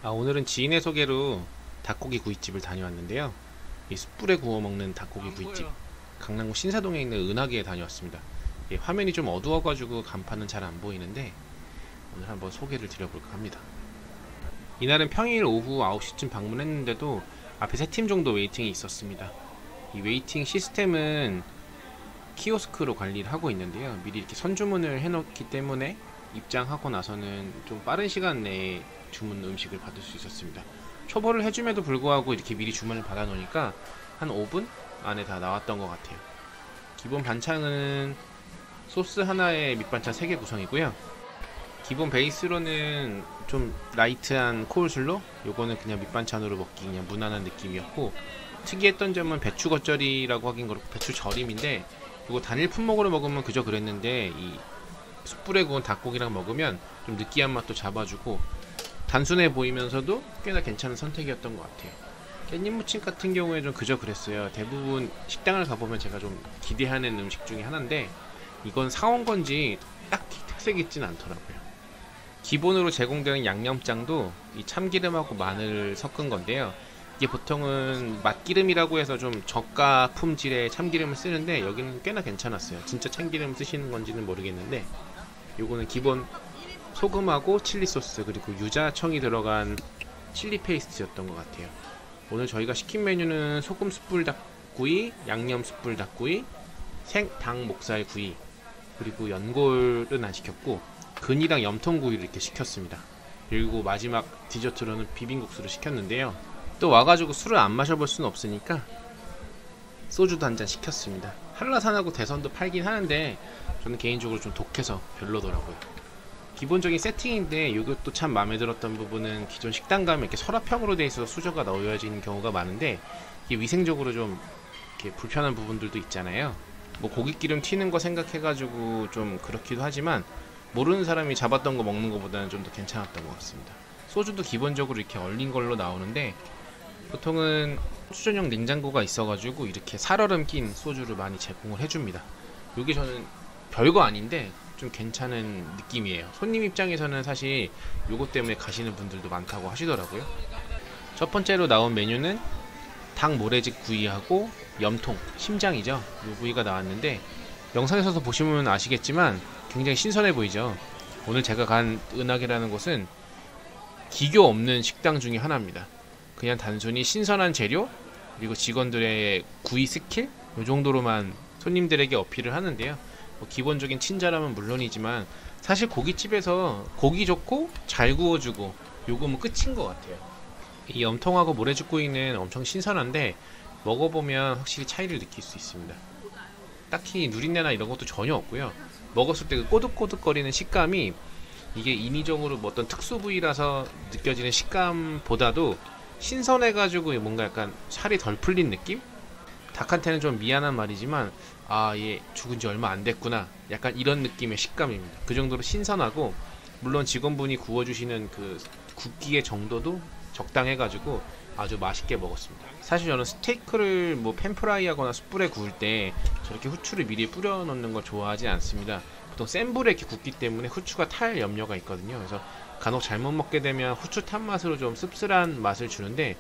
오늘은 지인의 소개로 닭고기 구이집을 다녀왔는데요. 이 숯불에 구워 먹는 닭고기 구이집, 강남구 신사동에 있는 은하계에 다녀왔습니다. 화면이 좀 어두워가지고 간판은 잘 안 보이는데 오늘 한번 소개를 드려볼까 합니다. 이날은 평일 오후 9시쯤 방문했는데도 앞에 3팀 정도 웨이팅이 있었습니다. 이 웨이팅 시스템은 키오스크로 관리를 하고 있는데요. 미리 이렇게 선주문을 해놓기 때문에 입장하고 나서는 좀 빠른 시간 내에 주문 음식을 받을 수 있었습니다. 초벌을 해줌에도 불구하고 이렇게 미리 주문을 받아 놓으니까 한 5분 안에 다 나왔던 것 같아요. 기본 반찬은 소스 하나에 밑반찬 3개 구성이고요. 기본 베이스로는 좀 라이트한 코울슬로, 요거는 그냥 밑반찬으로 먹기 그냥 무난한 느낌이었고, 특이했던 점은 배추 겉절이라고 하긴 그렇고 배추 절임인데, 이거 단일 품목으로 먹으면 그저 그랬는데 이 숯불에 구운 닭고기랑 먹으면 좀 느끼한 맛도 잡아주고 단순해 보이면서도 꽤나 괜찮은 선택이었던 것 같아요. 깻잎 무침 같은 경우에 좀 그저 그랬어요. 대부분 식당을 가보면 제가 좀 기대하는 음식 중에 하나인데 이건 사온 건지 딱히 특색이 있진 않더라고요. 기본으로 제공되는 양념장도 이 참기름하고 마늘 섞은 건데요. 이게 보통은 맛기름이라고 해서 좀 저가 품질의 참기름을 쓰는데 여기는 꽤나 괜찮았어요. 진짜 참기름 쓰시는 건지는 모르겠는데 요거는 기본 소금하고 칠리 소스 그리고 유자청이 들어간 칠리 페이스트였던 것 같아요. 오늘 저희가 시킨 메뉴는 소금 숯불 닭구이, 양념 숯불 닭구이, 생닭 목살 구이, 그리고 연골은 안 시켰고 근이랑 염통구이를 이렇게 시켰습니다. 그리고 마지막 디저트로는 비빔국수를 시켰는데요. 또 와가지고 술을 안 마셔볼 수는 없으니까 소주도 한 잔 시켰습니다. 한라산하고 대선도 팔긴 하는데 저는 개인적으로 좀 독해서 별로더라고요. 기본적인 세팅인데 이것도 참 마음에 들었던 부분은 기존 식당 가면 이렇게 서랍형으로 되어 있어서 수저가 넣어지는 경우가 많은데 이게 위생적으로 좀 이렇게 불편한 부분들도 있잖아요. 뭐 고깃기름 튀는 거 생각해가지고 좀 그렇기도 하지만 모르는 사람이 잡았던 거 먹는 것보다는 좀 더 괜찮았던 것 같습니다. 소주도 기본적으로 이렇게 얼린 걸로 나오는데 보통은 수전용 냉장고가 있어가지고 이렇게 살얼음 낀 소주를 많이 제공을 해줍니다. 이게 저는 별거 아닌데 좀 괜찮은 느낌이에요. 손님 입장에서는 사실 요것 때문에 가시는 분들도 많다고 하시더라고요. 첫 번째로 나온 메뉴는 닭 모래집 구이하고 염통, 심장이죠. 요 부위가 나왔는데 영상에서도 보시면 아시겠지만 굉장히 신선해 보이죠. 오늘 제가 간 은하계라는 곳은 기교 없는 식당 중에 하나입니다. 그냥 단순히 신선한 재료 그리고 직원들의 구이 스킬 이 정도로만 손님들에게 어필을 하는데요. 뭐 기본적인 친절함은 물론이지만 사실 고깃집에서 고기 좋고 잘 구워주고 요거면 끝인 것 같아요. 이 염통하고 모래죽구이는 엄청 신선한데 먹어보면 확실히 차이를 느낄 수 있습니다. 딱히 누린내나 이런 것도 전혀 없고요. 먹었을 때 그 꼬득꼬득거리는 식감이 이게 인위적으로 뭐 어떤 특수 부위라서 느껴지는 식감보다도 신선해가지고 뭔가 약간 살이 덜 풀린 느낌? 닭한테는 좀 미안한 말이지만 얘 죽은 지 얼마 안 됐구나 약간 이런 느낌의 식감입니다. 그 정도로 신선하고 물론 직원분이 구워주시는 그 굽기의 정도도 적당해가지고 아주 맛있게 먹었습니다. 사실 저는 스테이크를 뭐 팬프라이 하거나 숯불에 구울 때 저렇게 후추를 미리 뿌려 놓는 걸 좋아하지 않습니다. 보통 센 불에 이렇게 굽기 때문에 후추가 탈 염려가 있거든요. 그래서 간혹 잘못 먹게 되면 후추 탄 맛으로 좀 씁쓸한 맛을 주는데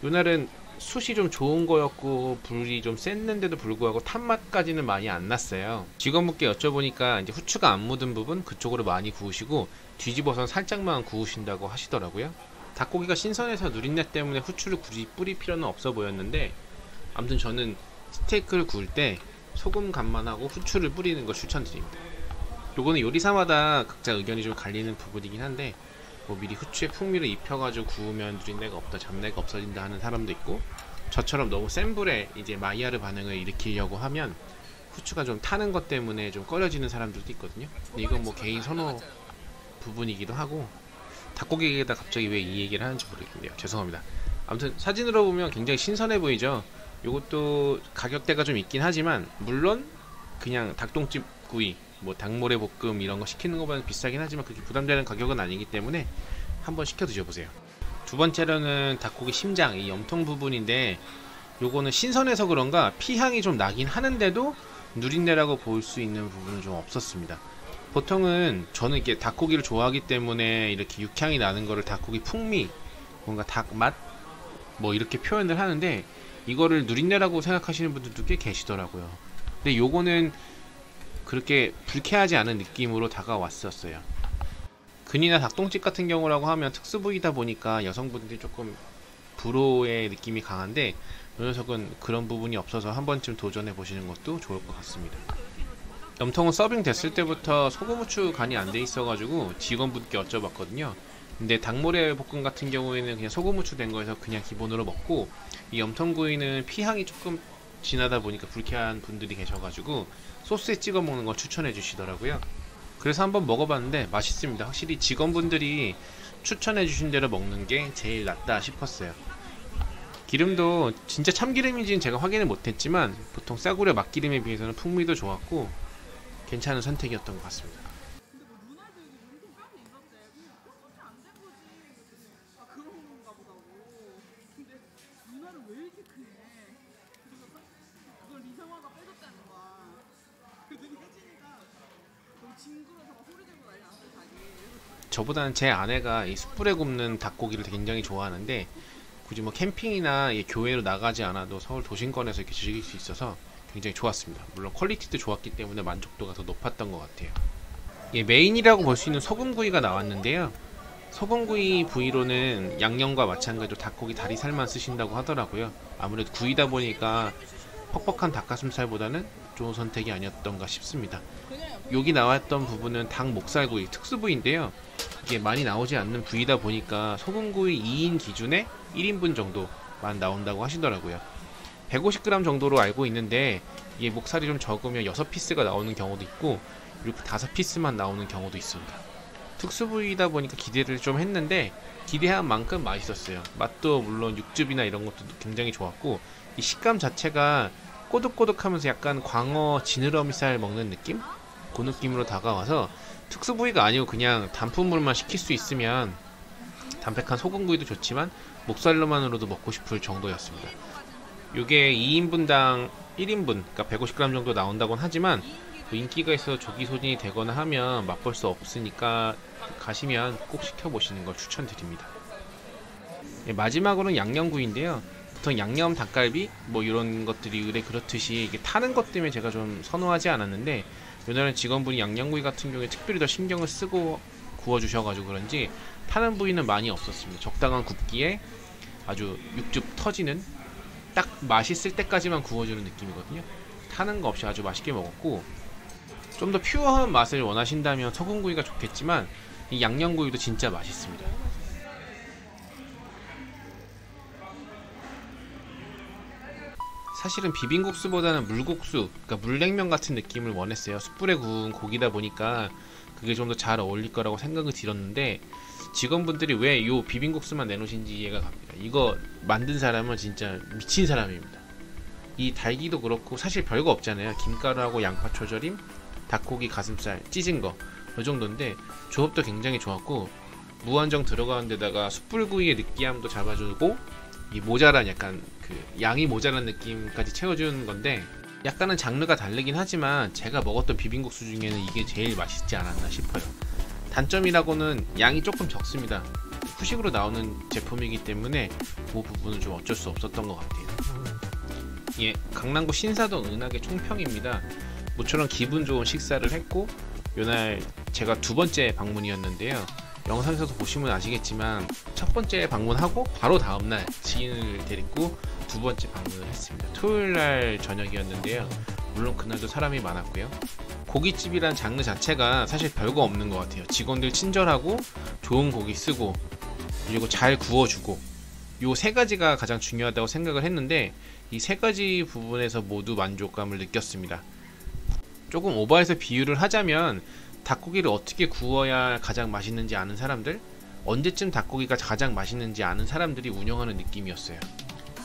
이날은 숯이 좀 좋은 거였고 불이 좀 셌는데도 불구하고 탄 맛까지는 많이 안 났어요. 직원분께 여쭤보니까 이제 후추가 안 묻은 부분 그쪽으로 많이 구우시고 뒤집어서 살짝만 구우신다고 하시더라고요. 닭고기가 신선해서 누린내 때문에 후추를 굳이 뿌릴 필요는 없어 보였는데 아무튼 저는 스테이크를 구울 때 소금 간만 하고 후추를 뿌리는 걸 추천드립니다. 요거는 요리사마다 각자 의견이 좀 갈리는 부분이긴 한데 뭐 미리 후추에 풍미를 입혀가지고 구우면 누린내가 없다 잡내가 없어진다 하는 사람도 있고 저처럼 너무 센 불에 이제 마이야르 반응을 일으키려고 하면 후추가 좀 타는 것 때문에 좀 꺼려지는 사람들도 있거든요. 근데 이건 뭐 개인 선호 부분이기도 하고 닭고기에다 갑자기 왜 이 얘기를 하는지 모르겠네요. 죄송합니다. 아무튼 사진으로 보면 굉장히 신선해 보이죠. 요것도 가격대가 좀 있긴 하지만 물론 그냥 닭똥집 구이 뭐 닭모래 볶음 이런 거 시키는 것보다 비싸긴 하지만 그렇게 부담되는 가격은 아니기 때문에 한번 시켜 드셔보세요. 두 번째로는 닭고기 심장 이 염통 부분인데 요거는 신선해서 그런가 피향이 좀 나긴 하는데도 누린내라고 볼 수 있는 부분은 좀 없었습니다. 보통은 저는 이게 닭고기를 좋아하기 때문에 이렇게 육향이 나는 거를 닭고기 풍미, 뭔가 닭맛 뭐 이렇게 표현을 하는데, 이거를 누린내라고 생각하시는 분들도 꽤 계시더라고요. 근데 요거는 그렇게 불쾌하지 않은 느낌으로 다가왔었어요. 근이나 닭똥집 같은 경우라고 하면 특수 부위다 보니까 여성분들이 조금 불호의 느낌이 강한데, 이 녀석은 그런 부분이 없어서 한 번쯤 도전해 보시는 것도 좋을 것 같습니다. 염통은 서빙 됐을 때부터 소금 후추 간이 안 돼 있어가지고 직원분께 여쭤봤거든요. 근데 닭모래 볶음 같은 경우에는 그냥 소금 후추 된 거에서 그냥 기본으로 먹고, 이 염통구이는 피향이 조금 진하다 보니까 불쾌한 분들이 계셔가지고 소스에 찍어 먹는 걸 추천해 주시더라고요. 그래서 한번 먹어봤는데 맛있습니다. 확실히 직원분들이 추천해 주신 대로 먹는 게 제일 낫다 싶었어요. 기름도 진짜 참기름인지는 제가 확인을 못했지만 보통 싸구려 맛기름에 비해서는 풍미도 좋았고 괜찮은 선택이었던 것 같습니다. 저보다는 제 아내가 이 숯불에 굽는 닭고기를 굉장히 좋아하는데, 굳이 뭐 캠핑이나 교회로 나가지 않아도 서울 도심권에서 이렇게 즐길 수 있어서 굉장히 좋았습니다. 물론 퀄리티도 좋았기 때문에 만족도가 더 높았던 것 같아요. 메인이라고 볼 수 있는 소금구이가 나왔는데요. 소금구이 부위로는 양념과 마찬가지로 닭고기 다리살만 쓰신다고 하더라고요. 아무래도 구이다 보니까 퍽퍽한 닭가슴살보다는 좋은 선택이 아니었던가 싶습니다. 여기 나왔던 부분은 닭 목살구이 특수부위인데요. 이게 많이 나오지 않는 부위다 보니까 소금구이 2인 기준에 1인분 정도만 나온다고 하시더라고요. 150g 정도로 알고 있는데, 이게 목살이 좀 적으면 6피스가 나오는 경우도 있고 이렇게 5피스만 나오는 경우도 있습니다. 특수부위이다 보니까 기대를 좀 했는데 기대한 만큼 맛있었어요. 맛도 물론 육즙이나 이런 것도 굉장히 좋았고, 이 식감 자체가 꼬득꼬득하면서 약간 광어 지느러미살 먹는 느낌? 그 느낌으로 다가와서 특수부위가 아니고 그냥 단품물만 시킬 수 있으면 담백한 소금구이도 좋지만 목살로만으로도 먹고 싶을 정도였습니다. 요게 2인분당 1인분, 그러니까 150g 정도 나온다곤 하지만 그 인기가 있어서 조기 소진이 되거나 하면 맛볼 수 없으니까 가시면 꼭 시켜보시는 걸 추천드립니다. 마지막으로는 양념구이인데요. 보통 양념 닭갈비 뭐 이런 것들이 의뢰 그렇듯이 이게 타는 것 때문에 제가 좀 선호하지 않았는데, 요날은 직원분이 양념구이 같은 경우에 특별히 더 신경을 쓰고 구워주셔가지고 그런지 타는 부위는 많이 없었습니다. 적당한 굽기에 아주 육즙 터지는, 딱 맛있을 때까지만 구워주는 느낌이거든요. 타는 거 없이 아주 맛있게 먹었고, 좀 더 퓨어한 맛을 원하신다면 소금구이가 좋겠지만 이 양념구이도 진짜 맛있습니다. 사실은 비빔국수보다는 물국수, 그러니까 물냉면 같은 느낌을 원했어요. 숯불에 구운 고기다 보니까 그게 좀 더 잘 어울릴 거라고 생각을 들었는데, 직원분들이 왜 요 비빔국수만 내놓으신지 이해가 갑니다. 이거 만든 사람은 진짜 미친 사람입니다. 이 달기도 그렇고 사실 별거 없잖아요. 김가루하고 양파 초절임, 닭고기 가슴살 찢은 거, 이 정도인데 조합도 굉장히 좋았고, 무한정 들어가는 데다가 숯불구이의 느끼함도 잡아주고 이 모자란 약간 그 양이 모자란 느낌까지 채워주는 건데, 약간은 장르가 다르긴 하지만 제가 먹었던 비빔국수 중에는 이게 제일 맛있지 않았나 싶어요. 단점이라고는 양이 조금 적습니다. 후식으로 나오는 제품이기 때문에 그 부분은 좀 어쩔 수 없었던 것 같아요. 강남구 신사동 은하계 총평입니다. 모처럼 기분 좋은 식사를 했고, 요날 제가 두 번째 방문이었는데요. 영상에서도 보시면 아시겠지만 첫 번째 방문하고 바로 다음날 지인을 데리고 두 번째 방문을 했습니다. 토요일날 저녁이었는데요. 물론 그날도 사람이 많았고요. 고깃집이란 장르 자체가 사실 별거 없는 것 같아요. 직원들 친절하고 좋은 고기 쓰고 그리고 잘 구워주고, 요 세 가지가 가장 중요하다고 생각을 했는데 이 세 가지 부분에서 모두 만족감을 느꼈습니다. 조금 오버해서 비유를 하자면 닭고기를 어떻게 구워야 가장 맛있는지 아는 사람들, 언제쯤 닭고기가 가장 맛있는지 아는 사람들이 운영하는 느낌이었어요.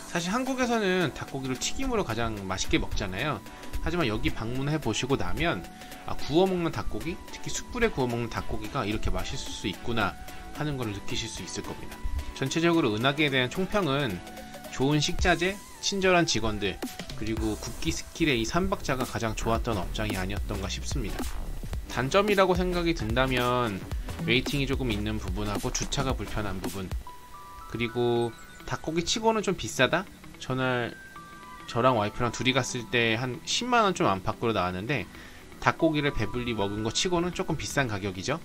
사실 한국에서는 닭고기를 튀김으로 가장 맛있게 먹잖아요. 하지만 여기 방문해 보시고 나면 구워 먹는 닭고기, 특히 숯불에 구워 먹는 닭고기가 이렇게 맛있을 수 있구나 하는 걸 느끼실 수 있을 겁니다. 전체적으로 은하계에 대한 총평은 좋은 식자재, 친절한 직원들, 그리고 굽기 스킬의 이 3박자가 가장 좋았던 업장이 아니었던가 싶습니다. 단점이라고 생각이 든다면 웨이팅이 조금 있는 부분하고 주차가 불편한 부분, 그리고 닭고기 치고는 좀 비싸다? 전날 저랑 와이프랑 둘이 갔을 때 한 10만원 좀 안팎으로 나왔는데 닭고기를 배불리 먹은 거 치고는 조금 비싼 가격이죠.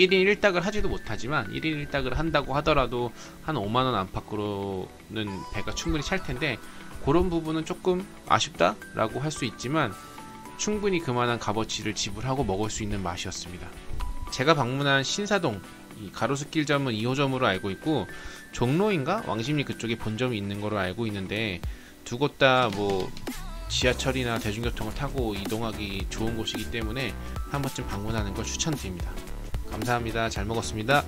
1인 1닭을 하지도 못하지만 1인 1닭을 한다고 하더라도 한 5만원 안팎으로는 배가 충분히 찰 텐데, 그런 부분은 조금 아쉽다 라고 할 수 있지만 충분히 그만한 값어치를 지불하고 먹을 수 있는 맛이었습니다. 제가 방문한 신사동 이 가로수길점은 2호점으로 알고 있고, 종로인가 왕십리 그쪽에 본점이 있는 거로 알고 있는데, 두 곳 다 뭐 지하철이나 대중교통을 타고 이동하기 좋은 곳이기 때문에 한 번쯤 방문하는 걸 추천드립니다. 감사합니다. 잘 먹었습니다.